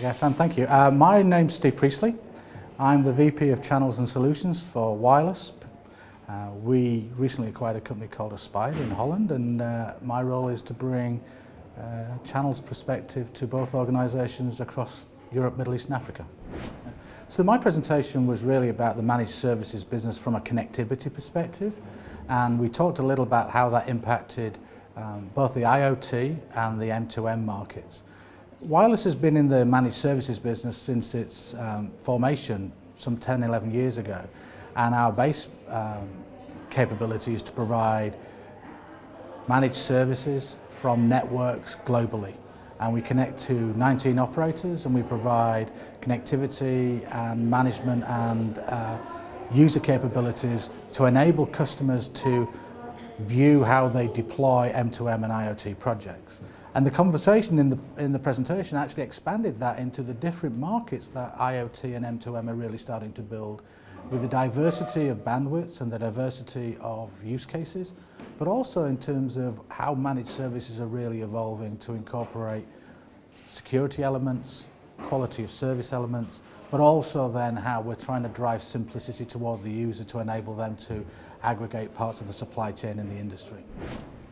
Hassan, thank you. My name's Steve Priestley. I'm the VP of Channels and Solutions for Wyless. We recently acquired a company called Aspire in Holland, and my role is to bring channels perspective to both organisations across Europe, Middle East and Africa. So my presentation was really about the managed services business from a connectivity perspective, and we talked a little about how that impacted both the IoT and the M2M markets. Wyless has been in the managed services business since its formation some 10, 11 years ago, and our base capability is to provide managed services from networks globally. And we connect to 19 operators, and we provide connectivity and management and user capabilities to enable customers to view how they deploy M2M and IoT projects. And the conversation in the presentation actually expanded that into the different markets that IoT and M2M are really starting to build, with the diversity of bandwidths and the diversity of use cases, but also in terms of how managed services are really evolving to incorporate security elements, quality of service elements, but also then how we're trying to drive simplicity toward the user to enable them to aggregate parts of the supply chain in the industry.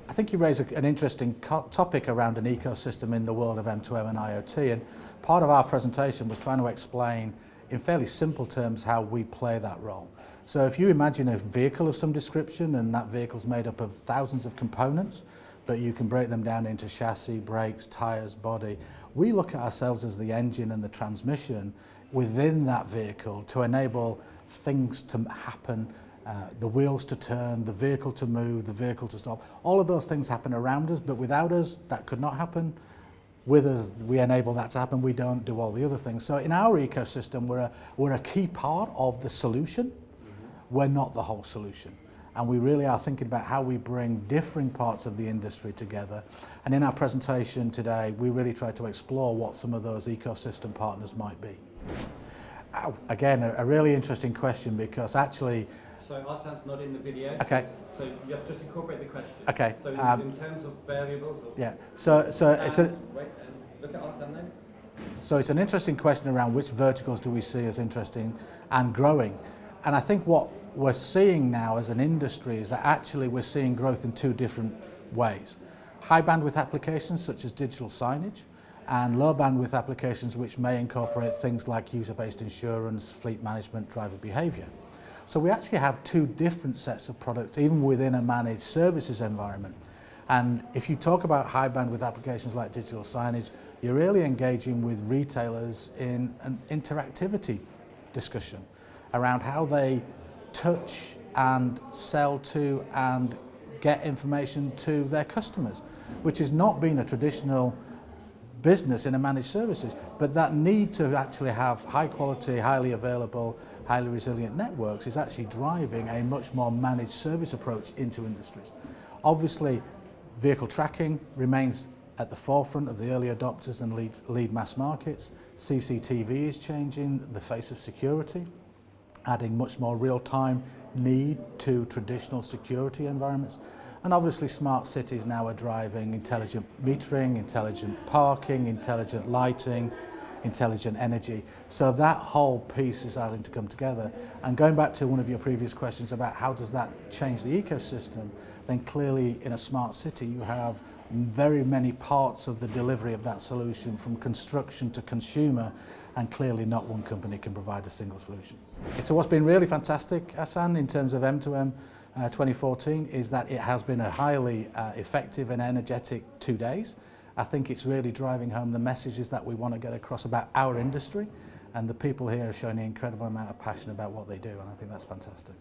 I think you raise an interesting topic around an ecosystem in the world of M2M and IoT, and part of our presentation was trying to explain in fairly simple terms how we play that role. So if you imagine a vehicle of some description, and that vehicle's made up of thousands of components, but you can break them down into chassis, brakes, tyres, body. We look at ourselves as the engine and the transmission within that vehicle to enable things to happen, the wheels to turn, the vehicle to move, the vehicle to stop. All of those things happen around us, but without us, that could not happen. With us, we enable that to happen. We don't do all the other things. So in our ecosystem, we're a key part of the solution. We're not the whole solution. And we really are thinking about how we bring different parts of the industry together. And in our presentation today, we really try to explore what some of those ecosystem partners might be. Again, a really interesting question, because actually... So Hassan's not in the video. Okay. So you have to just incorporate the question. Okay. So in terms of variables. Or yeah. So it's a. Wait, look at Hassan then. So it's an interesting question around which verticals do we see as interesting and growing, and I think what we're seeing now as an industry is that actually we're seeing growth in two different ways: high bandwidth applications such as digital signage, and low bandwidth applications which may incorporate things like user-based insurance, fleet management, driver behavior. So we actually have two different sets of products even within a managed services environment. And if you talk about high bandwidth applications like digital signage, you're really engaging with retailers in an interactivity discussion around how they touch and sell to and get information to their customers, which has not been a traditional business in a managed services, but that need to actually have high quality, highly available, highly resilient networks is actually driving a much more managed service approach into industries. Obviously, vehicle tracking remains at the forefront of the early adopters and lead mass markets. CCTV is changing the face of security, adding much more real-time need to traditional security environments. And obviously smart cities now are driving intelligent metering, intelligent parking, intelligent lighting, intelligent energy. So that whole piece is starting to come together. And going back to one of your previous questions about how does that change the ecosystem, then clearly in a smart city you have very many parts of the delivery of that solution, from construction to consumer, and clearly not one company can provide a single solution. So what's been really fantastic, Hassan, in terms of M2M 2014 is that it has been a highly effective and energetic 2 days. I think it's really driving home the messages that we want to get across about our industry, and the people here are showing an incredible amount of passion about what they do, and I think that's fantastic.